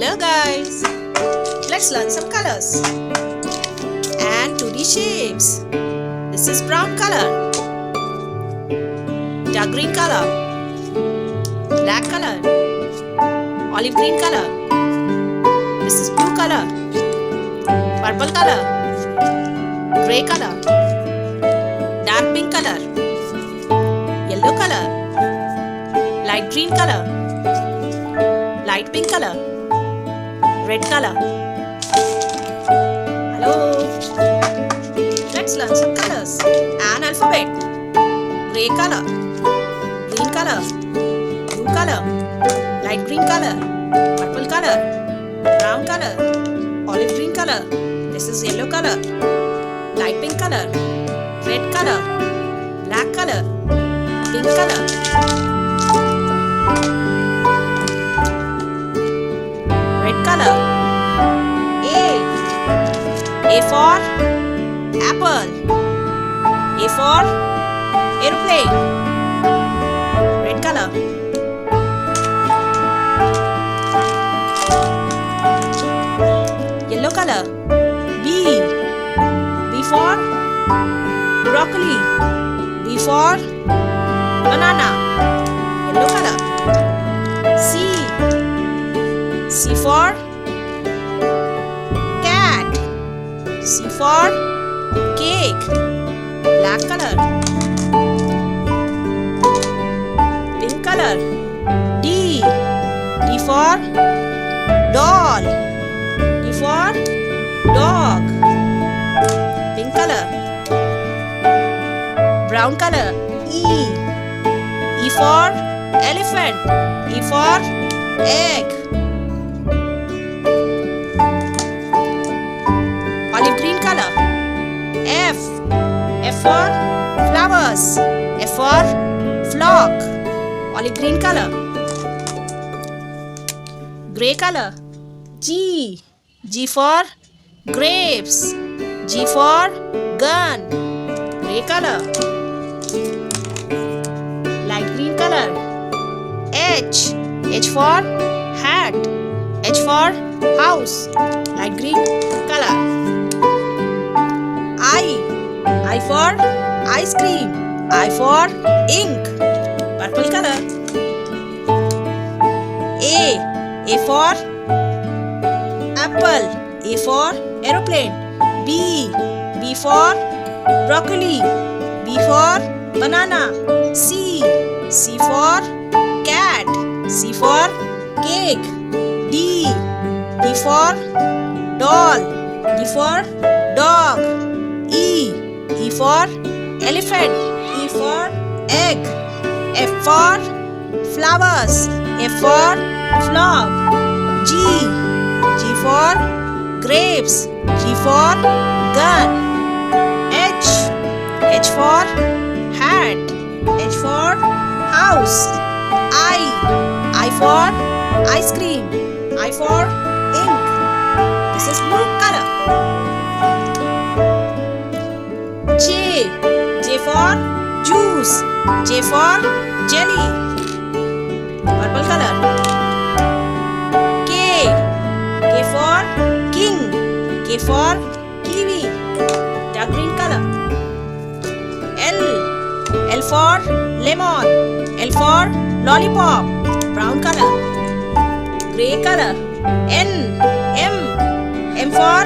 Hello guys! Let's learn some colors and 2D shapes. This is brown color, dark green color, black color, olive green color. This is blue color, purple color, grey color, dark pink color, yellow color, light green color, light pink color, red color. Hello! Let's learn some colors and alphabet. Grey color, green color, blue color, light green color, purple color, brown color, olive green color. This is yellow color, light pink color, red color, black color, pink color. Color. A for apple. A for airplane. Red color. Yellow color. B. B for broccoli. B for banana. Yellow color. C. C for cat. C for cake. Black color. Pink color. D. D for doll. D for dog. Pink color. Brown color. E. E for elephant. E for egg. Olive green color. F. F for flowers. F for flock. Olive green color. Grey color. G. G for grapes. G for gun. Grey color. Light green color. H. H for hat. H for house. Light green color. I for ice cream. I for ink. Purple color. A for apple. A for aeroplane. B. B for broccoli. B for banana. C. C for cat. C for cake. D. D for doll. D for dog. E. E for elephant. E for egg. F for flowers. F for flock. G. G for grapes. G for gun. H. H for hat. H for house. I for ice cream. I for ink. This is blue color. J. J for juice. J for jelly. Purple color. K. K for king. K for kiwi. Dark green color. L. L for lemon. L for lollipop. Brown color. Grey color. N. M. M for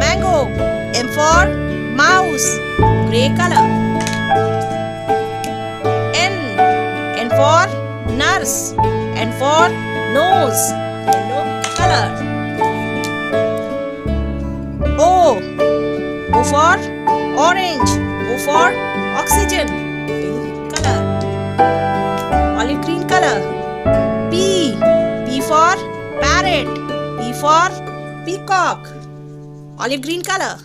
mango. M for mouse. Grey color. N. N for nurse. N for nose. Yellow color. O. O for orange. O for oxygen. Pink color. Olive green color. P. P for parrot. P for peacock. Olive green color.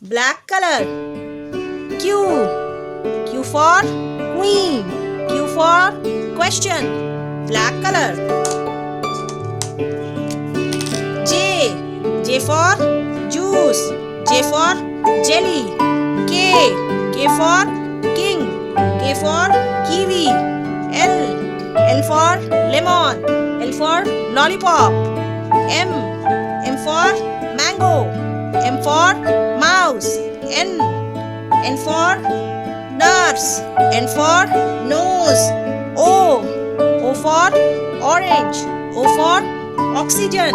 Black color. Q. Q for queen. Q for question. Black color. J. J for juice. J for jelly. K. K for king. K for kiwi. L. L for lemon. L for lollipop. M for mango. M for mouse. N for nurse. N for nose. O for orange. O for oxygen.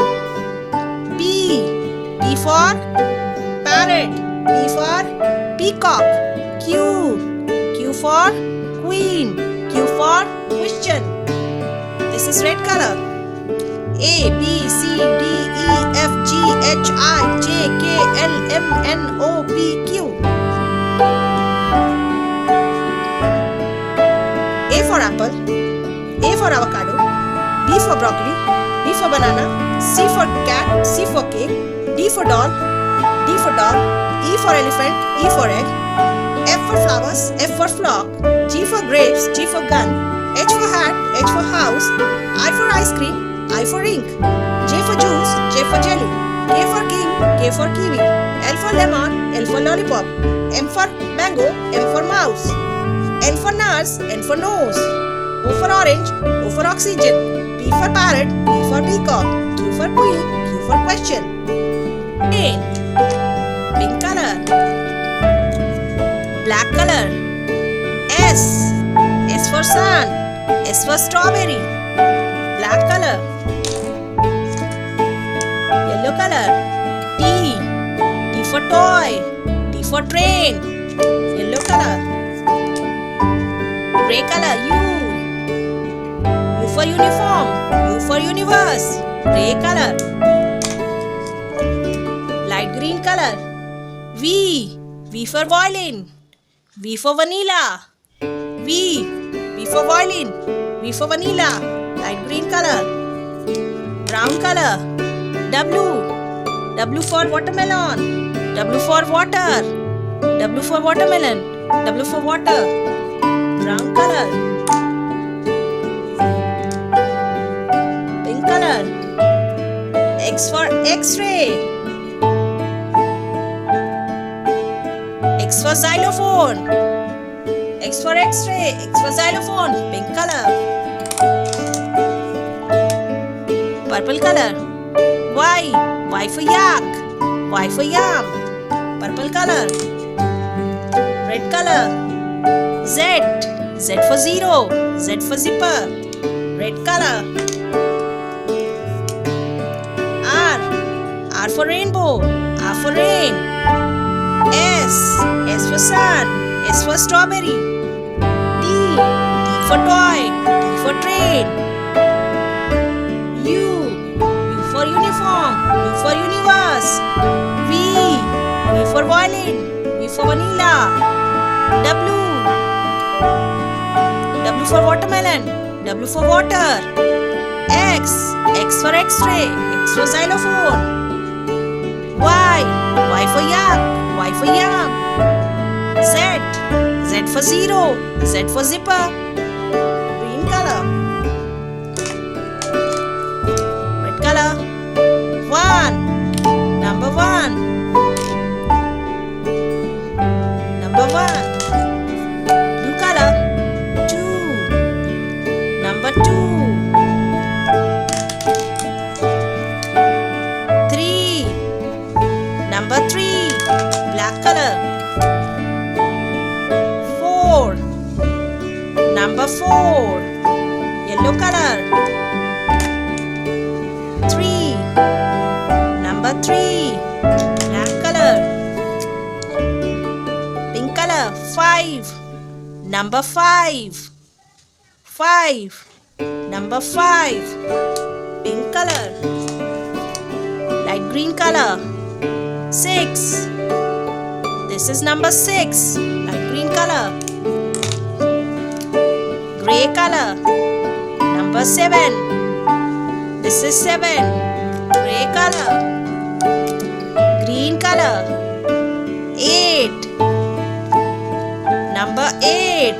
P for parrot. P for peacock. Q for queen. Q for question. This is red color. A, B, C, D, E, F, G, H, I, J, K, L, M, N, O, P, Q. A for apple. A for avocado. B for broccoli. B for banana. C for cat. C for cake. D for doll. D for dog. E for elephant. E for egg. F for flowers. F for flock. G for grapes. G for gun. H for hat. H for house. I for ice cream. I for ink. J for juice. J for jelly. K for king. K for kiwi. L for lemon. L for lollipop. M for mango. M for mouse. N for nurse. N for nose. O for orange. O for oxygen. P for parrot. P for peacock. Q for queen. Q for question. Paint. Pink color. Black color. S for sun. S for strawberry. Black color. Yellow color. T for toy. T for train. Yellow color. Gray color. U for uniform. U for universe. Gray color. Light green color. V for violin. V for vanilla. V for violin. V for vanilla. Light green color. Brown color. W for watermelon. W for water. W for watermelon. W for water. Brown color. Pink color. X for X-ray. X for xylophone. X for X-ray. X for xylophone. Pink color. Purple color. Y for yak. Y for yam. Purple color. Red color. Z for zero. Z for zipper. Red color. R for rainbow. R for rain. S for sun. S for strawberry. T for toy. T for train. U for uniform. U for universe. V for violin. V for vanilla. W for watermelon. W for water. X for X-ray. X for xylophone. Y for yak. Y for yam. Z for zero. Z for zipper. Green color. Red color. Number one. Blue color. Number two. 3. Number 3. Black color. 4. Number 4. Yellow color. 3. Number 3. Black color. Pink color. 5. Number 5. Number 5. Pink color. Light green color. 6. This is number 6. Light green color. Gray color. Number 7. This is 7. Gray color. Green color. 8. Number 8.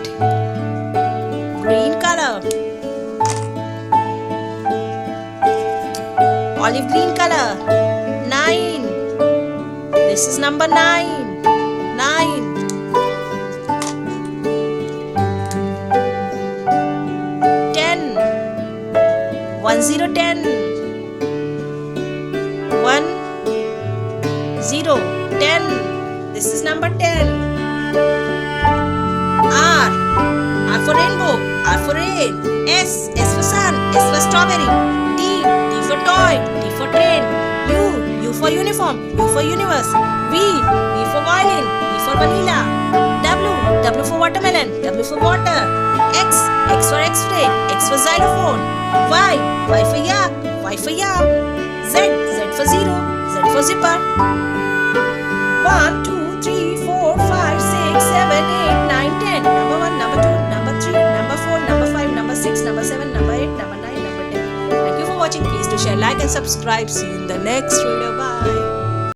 Green color. Olive green color. 9. This is number 9. 9. 10. 0, 10. 1, 0, 10. This is number 10. R for rainbow, R for rain. S for sun, S for strawberry. T for toy, T for train. U for uniform, U for universe. V for violin, V for vanilla. W for watermelon, W for water. X for x-ray, X for xylophone. Y for yak, Y for yam. Z for zero, Z for zipper. 1, 2, 3, 4, 5, 6, 7, 8, 9, 10. Number 1, number 2, number 3, number 4, number 5, number 6, number 7, number 8, number 9, number 10. Thank you for watching. Please do share, like and subscribe. See you in the next video. Bye.